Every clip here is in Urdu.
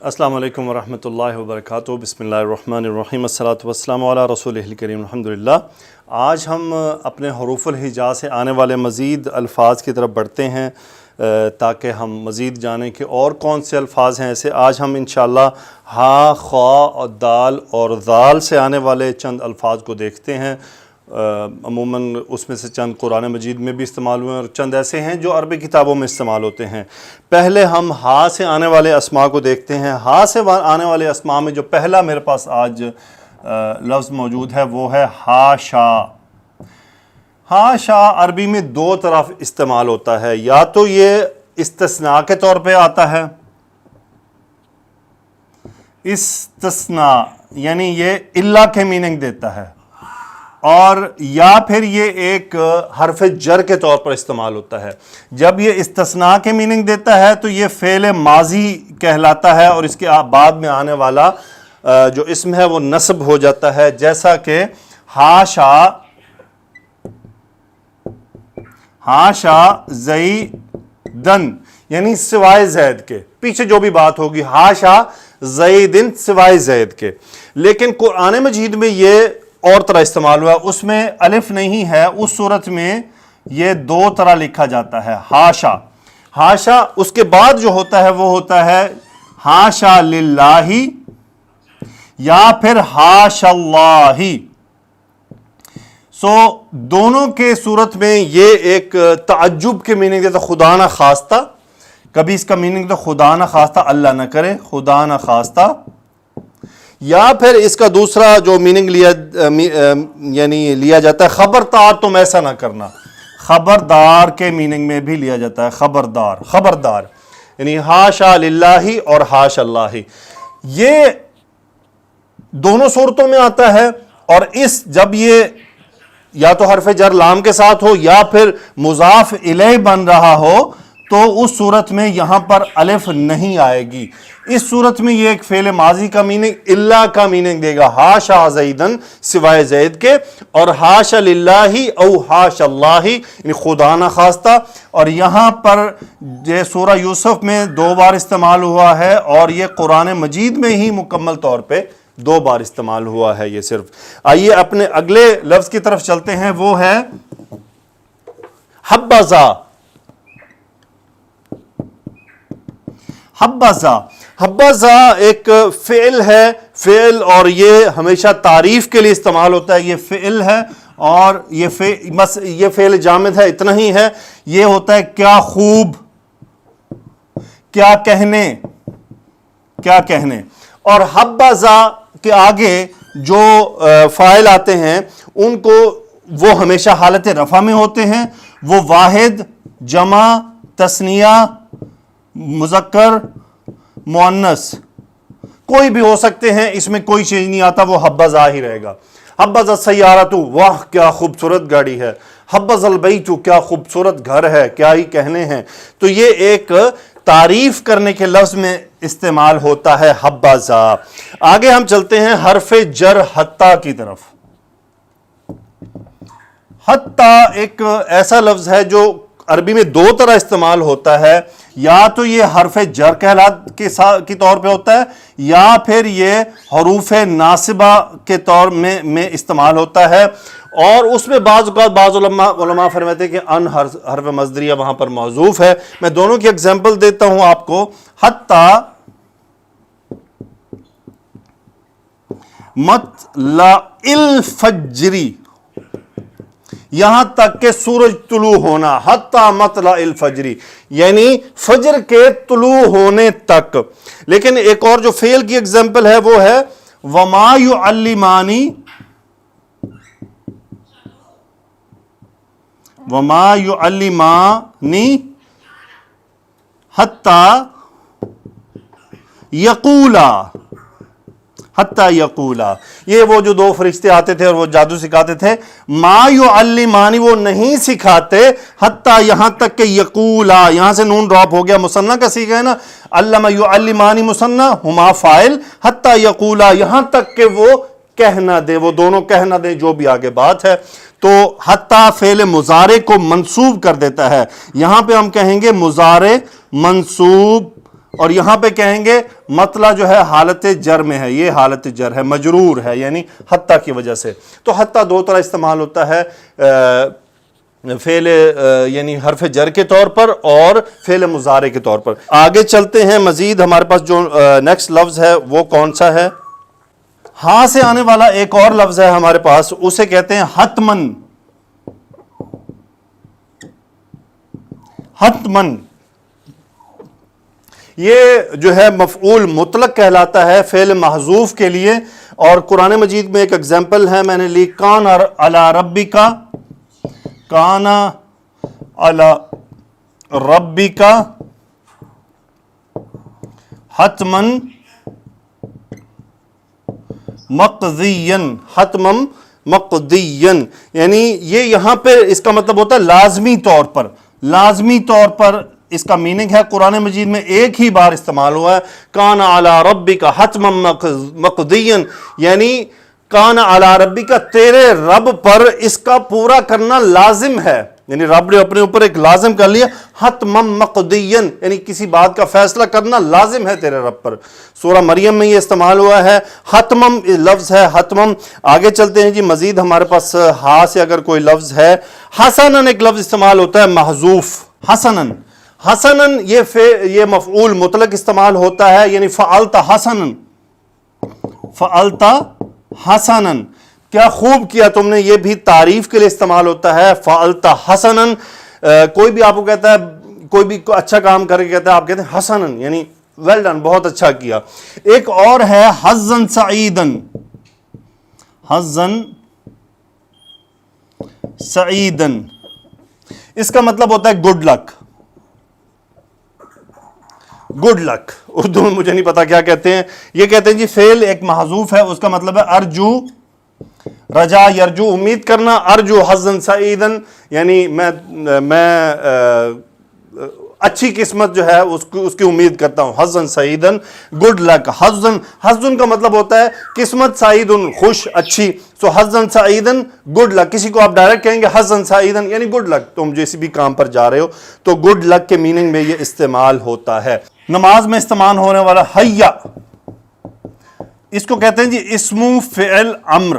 السلام علیکم ورحمۃ اللہ وبرکاتہ۔ بسم اللہ الرحمن الرحیم، الصلاۃ والسلام علی رسول الکریم، الحمدللہ۔ آج ہم اپنے حروف الہجاء سے آنے والے مزید الفاظ کی طرف بڑھتے ہیں تاکہ ہم مزید جانیں کہ اور کون سے الفاظ ہیں ایسے۔ آج ہم انشاءاللہ ہا، خا اور دال اور ذال سے آنے والے چند الفاظ کو دیکھتے ہیں۔ عموماً اس میں سے چند قرآن مجید میں بھی استعمال ہوئے ہیں اور چند ایسے ہیں جو عربی کتابوں میں استعمال ہوتے ہیں۔ پہلے ہم ہا سے آنے والے اسماء کو دیکھتے ہیں۔ ہا سے آنے والے اسماء میں جو پہلا میرے پاس آج لفظ موجود ہے وہ ہے ہاشا۔ ہاشا عربی میں دو طرف استعمال ہوتا ہے، یا تو یہ استثناء کے طور پہ آتا ہے، استثناء یعنی یہ الا کے میننگ دیتا ہے، اور یا پھر یہ ایک حرف جر کے طور پر استعمال ہوتا ہے۔ جب یہ استثناء کے میننگ دیتا ہے تو یہ فعل ماضی کہلاتا ہے اور اس کے بعد میں آنے والا جو اسم ہے وہ نصب ہو جاتا ہے، جیسا کہ ہاشا، ہاشا زیدن یعنی سوائے زید کے، پیچھے جو بھی بات ہوگی ہاشا زیدن سوائے زید کے۔ لیکن قرآن مجید میں یہ اور طرح استعمال ہوا، اس میں الف نہیں ہے، اس صورت میں یہ دو طرح لکھا جاتا ہے، ہاشا۔ ہاشا اس کے بعد جو ہوتا ہے وہ ہوتا ہے ہاشا للہ یا پھر ہاشا اللہ۔ دونوں کے صورت میں یہ ایک تعجب کے میننگ دیتا، خدا نہ خواستہ، کبھی اس کا میننگ تو خدا نہ خواستہ اللہ نہ کرے، خدا نہ خواستہ، یا پھر اس کا دوسرا جو میننگ لیا جاتا ہے خبردار تم ایسا نہ کرنا، خبردار کے میننگ میں بھی لیا جاتا ہے، خبردار، خبردار یعنی ہاشا للہ اور ہاشا اللہ۔ یہ دونوں صورتوں میں آتا ہے، اور جب یہ یا تو حرف جر لام کے ساتھ ہو یا پھر مضاف الیہ بن رہا ہو تو اس صورت میں یہاں پر الف نہیں آئے گی۔ اس صورت میں یہ ایک فعل ماضی کا میننگ اللہ کا میننگ دے گا، ہاشا زیدن سوائے زید کے، اور ہاشا للہ او ہاشا اللہ یعنی خدا نہ خواستہ۔ اور یہاں پر یہ سورہ یوسف میں دو بار استعمال ہوا ہے، اور یہ قرآن مجید میں ہی مکمل طور پہ دو بار استعمال ہوا ہے یہ صرف۔ آئیے اپنے اگلے لفظ کی طرف چلتے ہیں، وہ ہے حبذا۔ حبذا، حبذا ایک فعل ہے، فعل، اور یہ ہمیشہ تعریف کے لیے استعمال ہوتا ہے۔ یہ فعل ہے اور یہ فعل جامد ہے، اتنا ہی ہے۔ یہ ہوتا ہے کیا خوب، کیا کہنے، کیا کہنے۔ اور حبذا کے آگے جو فاعل آتے ہیں ان کو وہ ہمیشہ حالت رفع میں ہوتے ہیں، وہ واحد، جمع، تثنیہ، مذکر، مؤنث کوئی بھی ہو سکتے ہیں، اس میں کوئی چیز نہیں آتا، وہ حبذا ہی رہے گا۔ حبذا السیارۃ، واہ کیا خوبصورت گاڑی ہے، حبذا البیت کیا خوبصورت گھر ہے، کیا ہی کہنے ہیں۔ تو یہ ایک تعریف کرنے کے لفظ میں استعمال ہوتا ہے حبذا۔ آگے ہم چلتے ہیں حرف جر حتی کی طرف۔ حتی ایک ایسا لفظ ہے جو عربی میں دو طرح استعمال ہوتا ہے، یا تو یہ حرف جر کی طور پہ ہوتا ہے، یا پھر یہ حروف ناصبہ کے طور میں استعمال ہوتا ہے، اور اس میں بعض اوقات بعض علماء فرماتے ہیں کہ ان حرف مصدریہ وہاں پر موصوف ہے۔ میں دونوں کی اگزامپل دیتا ہوں آپ کو۔ حتی مطلع الفجر، یہاں تک کہ سورج طلوع ہونا، حتی مطلع الفجر یعنی فجر کے طلوع ہونے تک۔ لیکن ایک اور جو فعل کی اگزامپل ہے وہ ہے وما یعلمانی، وما یعلمانی حتی یقولا، حتی یقولا۔ یہ وہ جو دو فرشتے آتے تھے اور وہ جادو سکھاتے تھے، ما یعلمانی وہ نہیں سکھاتے، حتی یہاں تک کہ یقولا، یہاں سے نون ڈراپ ہو گیا، مثنیٰ کا صیغہ ہے نا، علم یعلمانی مثنیٰ، ہما فاعل، حتی یقولا یہاں تک کہ وہ کہنا دے، وہ دونوں کہنا دے جو بھی آگے بات ہے۔ تو حتی فعل مضارع کو منصوب کر دیتا ہے۔ یہاں پہ ہم کہیں گے مضارع منصوب اور یہاں پہ کہیں گے مطلع جو ہے حالت جر میں ہے، یہ حالت جر ہے، مجرور ہے یعنی حتیٰ کی وجہ سے۔ تو حتیٰ دو طرح استعمال ہوتا ہے، فعل یعنی حرف جر کے طور پر اور فعل مضارع کے طور پر۔ آگے چلتے ہیں، مزید ہمارے پاس جو نیکسٹ لفظ ہے وہ کون سا ہے؟ ہاں سے آنے والا ایک اور لفظ ہے ہمارے پاس، اسے کہتے ہیں حتمن۔ حتمن یہ جو ہے مفعول مطلق کہلاتا ہے فعل محذوف کے لیے، اور قرآن مجید میں ایک ایگزامپل ہے، میں نے لی کان علی ربک، کان علی ربک حتمن مقضین، حتمم مقضین، یعنی یہ یہاں پہ اس کا مطلب ہوتا ہے لازمی طور پر، لازمی طور پر اس کا میننگ ہے۔ قرآن مجید میں ایک ہی بار استعمال ہوا ہے، کان علی ربک حتمم مقضین، یعنی کان علی ربک، تیرے رب پر اس کا پورا کرنا لازم ہے، یعنی رب نے اپنے اوپر ایک لازم کر لیا، حتمم مقضین یعنی کسی بات کا فیصلہ کرنا لازم ہے تیرے رب پر۔ سورہ مریم میں یہ استعمال ہوا ہے، حتمم لفظ ہے، حتمم۔ آگے چلتے ہیں جی، مزید ہمارے پاس ہاں سے اگر کوئی لفظ ہے، حسنن ایک لفظ استعمال ہوتا ہے محذوف، حسنن۔ حسنن یہ مفعول مطلق استعمال ہوتا ہے، یعنی فعلت حسنن، فعلت حسنن، کیا خوب کیا تم نے، یہ بھی تعریف کے لیے استعمال ہوتا ہے، فعلت حسنن۔ کوئی بھی آپ کو کہتا ہے، کوئی بھی اچھا کام کر کے کہتا ہے، آپ کہتے ہیں حسنن یعنی ویل ڈن، بہت اچھا کیا۔ ایک اور ہے حظًا سعیدن، حظًا سعیدن، اس کا مطلب ہوتا ہے good luck, good luck. Urdu میں مجھے نہیں پتا کیا کہتے ہیں، یہ کہتے ہیں جی فعل ایک محذوف ہے، اس کا مطلب ہے ارجو، رجا یرجو امید کرنا، ارجو حظًا سعیدن یعنی میں اچھی قسمت جو ہے اس کی امید کرتا ہوں، حظًا سعیدن، گڈ لک۔ حظً کا مطلب ہوتا ہے قسمت، سعیدن خوش، اچھی، سو حظًا سعیدن گڈ لک۔ کسی کو آپ ڈائریکٹ کہیں گے حظًا سعیدن یعنی گڈ لک، تم جیسی بھی کام پر جا رہے ہو تو گڈ لک کے میننگ میں یہ استعمال ہوتا ہے۔ نماز میں استعمال ہونے والا حیا، اس کو کہتے ہیں جی اسم فعل امر،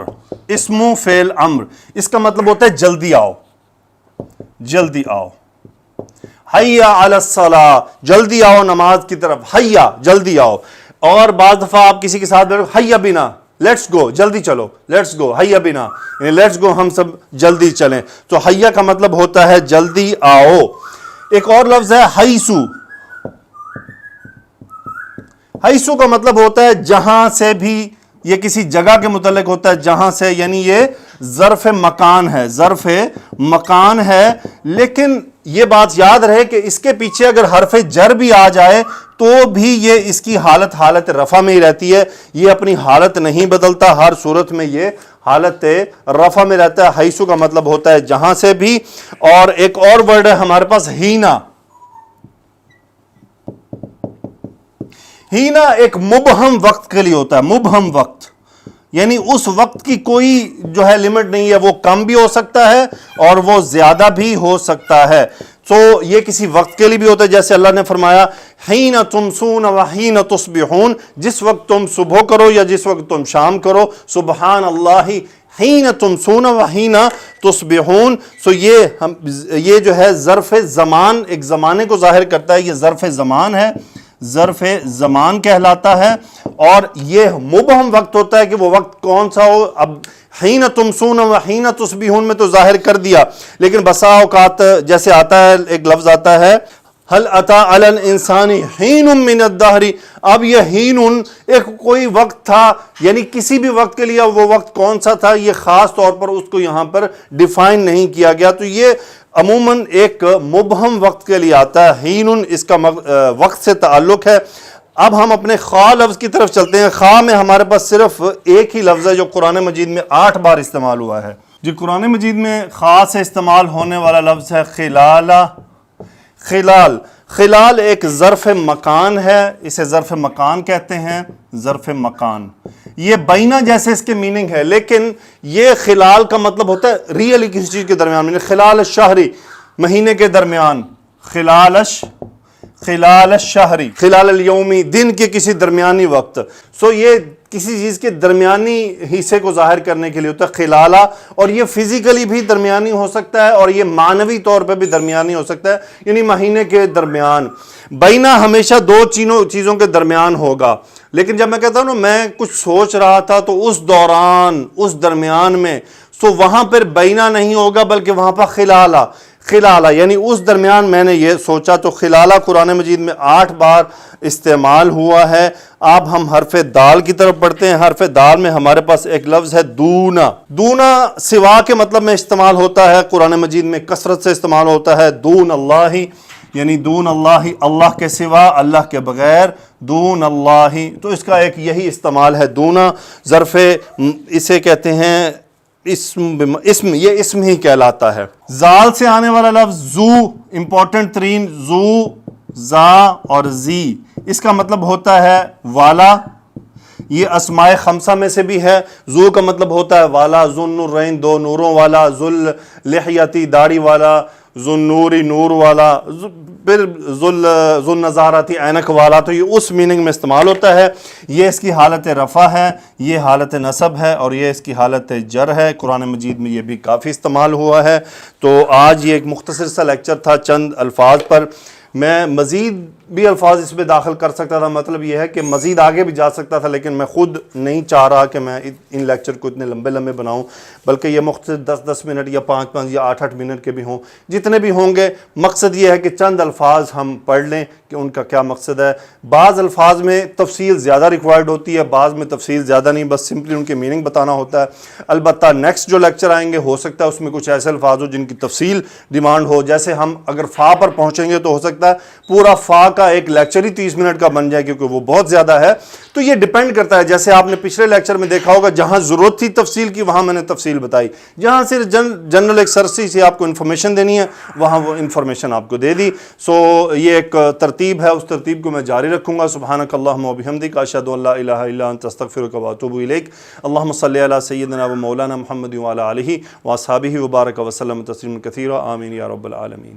اسم فعل امر، اس کا مطلب ہوتا ہے جلدی آؤ، جلدی آؤ۔ حیا علی الصلاۃ، جلدی آؤ نماز کی طرف، حیا جلدی آؤ۔ اور بعض دفعہ آپ کسی کے ساتھ بیٹھو، حیا بنا، لیٹس گو، جلدی چلو، لیٹس گو، حیا بنا یعنی لیٹس گو، ہم سب جلدی چلیں۔ تو حیا کا مطلب ہوتا ہے جلدی آؤ۔ ایک اور لفظ ہے حیثو، حیثو کا مطلب ہوتا ہے جہاں سے بھی، یہ کسی جگہ کے متعلق ہوتا ہے، جہاں سے، یعنی یہ ظرف مکان ہے، ظرف مکان ہے۔ لیکن یہ بات یاد رہے کہ اس کے پیچھے اگر حرف جر بھی آ جائے تو بھی یہ اس کی حالت رفع میں ہی رہتی ہے، یہ اپنی حالت نہیں بدلتا، ہر صورت میں یہ حالت رفع میں رہتا ہے۔ حیثو کا مطلب ہوتا ہے جہاں سے بھی۔ اور ایک اور ورڈ ہے ہمارے پاس ہینا، ہینا ایک مبہم وقت کے لیے ہوتا ہے، مبہم وقت یعنی اس وقت کی کوئی جو ہے لمٹ نہیں ہے، وہ کم بھی ہو سکتا ہے اور وہ زیادہ بھی ہو سکتا ہے۔ تو یہ کسی وقت کے لیے بھی ہوتا ہے، جیسے اللہ نے فرمایا حین تمسون وحین تصبحون، جس وقت تم صبح کرو یا جس وقت تم شام کرو، سبحان اللہ حین تمسون وحین تصبحون۔ سو یہ جو ہے ظرف زمان، ایک زمانے کو ظاہر کرتا ہے، یہ ظرف زمان ہے، ظرف زمان کہلاتا ہے۔ اور یہ مبہم وقت ہوتا ہے کہ وہ وقت کون سا ہو۔ اب حین تمسون و حین تصبحون میں تو ظاہر کر دیا، لیکن بسا اوقات جیسے آتا ہے، ایک لفظ آتا ہے هل اتى على الانسان حین من الدہر، اب یہ حین ایک کوئی وقت تھا، یعنی کسی بھی وقت کے لیے وہ وقت کون سا تھا یہ خاص طور پر اس کو یہاں پر ڈیفائن نہیں کیا گیا، تو یہ عموماً ایک مبہم وقت کے لیے آتا ہے، حین اس کا وقت سے تعلق ہے۔ اب ہم اپنے خا لفظ کی طرف چلتے ہیں۔ خا میں ہمارے پاس صرف ایک ہی لفظ ہے جو قرآن مجید میں 8 بار استعمال ہوا ہے۔ جو قرآن مجید میں خا سے استعمال ہونے والا لفظ ہے خلالہ، خلال۔ خلال ایک ظرف مکان ہے، اسے ظرف مکان کہتے ہیں، ظرف مکان۔ یہ بینہ جیسے اس کے میننگ ہے، لیکن یہ خلال کا مطلب ہوتا ہے ریئلی کسی چیز کے درمیان، خلال الشہری، مہینے کے درمیان، خلال الشہری، خلال الیومی، دن کے کسی درمیانی وقت. سو یہ کسی چیز کے درمیانی حصے کو ظاہر کرنے کے لیے ہوتا ہے خلالہ، اور یہ فزیکلی بھی درمیانی ہو سکتا ہے اور یہ معنوی طور پہ بھی درمیانی ہو سکتا ہے، یعنی مہینے کے درمیان. بینہ ہمیشہ دو چیزوں کے درمیان ہوگا. لیکن جب میں کہتا ہوں نا میں کچھ سوچ رہا تھا تو اس دوران، اس درمیان میں، سو وہاں پر بینہ نہیں ہوگا بلکہ وہاں پر خلالہ، خلالہ یعنی اس درمیان میں نے یہ سوچا. تو خلالہ قرآن مجید میں 8 بار استعمال ہوا ہے. اب ہم حرف دال کی طرف پڑھتے ہیں. حرف دال میں ہمارے پاس ایک لفظ ہے دونا. دونا سوا کے مطلب میں استعمال ہوتا ہے، قرآن مجید میں کثرت سے استعمال ہوتا ہے. دون اللہ یعنی دون اللہ، اللہ کے سوا، اللہ کے بغیر. دون اللہ، تو اس کا ایک یہی استعمال ہے دونا. ظرف اسے کہتے ہیں اسم، یہ اسم ہی کہلاتا ہے. زال سے آنے والا لفظ زو، امپورٹنٹ ترین، زو، زا اور زی، اس کا مطلب ہوتا ہے والا. یہ اسماء خمسہ میں سے بھی ہے. زو کا مطلب ہوتا ہے والا، ذو النورین، 2 نوروں والا، ذل لحیتی، داڑھی والا، ذو النوری، نور والا، پھر ذو النظارتی، عینک والا. تو یہ اس میننگ میں استعمال ہوتا ہے. یہ اس کی حالت رفع ہے، یہ حالت نصب ہے، اور یہ اس کی حالت جر ہے. قرآن مجید میں یہ بھی کافی استعمال ہوا ہے. تو آج یہ ایک مختصر سا لیکچر تھا چند الفاظ پر. میں مزید بھی الفاظ اس میں داخل کر سکتا تھا، مطلب یہ ہے کہ مزید آگے بھی جا سکتا تھا، لیکن میں خود نہیں چاہ رہا کہ میں ان لیکچر کو اتنے لمبے لمبے بناؤں، بلکہ یہ مختصر 10-10 منٹ یا 5-5 یا 8-8 منٹ کے بھی ہوں، جتنے بھی ہوں گے. مقصد یہ ہے کہ چند الفاظ ہم پڑھ لیں کہ ان کا کیا مقصد ہے. بعض الفاظ میں تفصیل زیادہ ریکوائرڈ ہوتی ہے، بعض میں تفصیل زیادہ نہیں، بس سمپلی ان کے میننگ بتانا ہوتا ہے. البتہ نیکسٹ جو لیکچر آئیں گے ہو سکتا ہے اس میں کچھ ایسے الفاظ ہو جن کی تفصیل ڈیمانڈ ہو. جیسے ہم اگر فا پر پہنچیں گے تو ہو سکتا ہے پورا فا کا ایک لیکچر ہی 30 منٹ کا بن جائے، کیونکہ وہ بہت زیادہ ہے. تو یہ ڈیپینڈ کرتا ہے. جیسے آپ نے پچھلے لیکچر میں دیکھا ہوگا جہاں ضرورت تھی تفصیل کی وہاں میں نے تفصیل بتائی، جہاں صرف جنرل ایک سرسری سے آپ کو انفارمیشن دینی ہے وہاں وہ انفارمیشن آپ کو دے دی. سو یہ ایک ترتیب ہے، اس ترتیب کو میں جاری رکھوں گا. سبحانک اللہم و بحمدک، اشہد ان لا الہ الا انت، استغفرک و اتوب الیک. اللہم صلی علی سیدنا و مولانا محمد و علی آلہ و اصحابہ وبارک وسلم تسلیما کثیرا. آمین یا رب العالمین.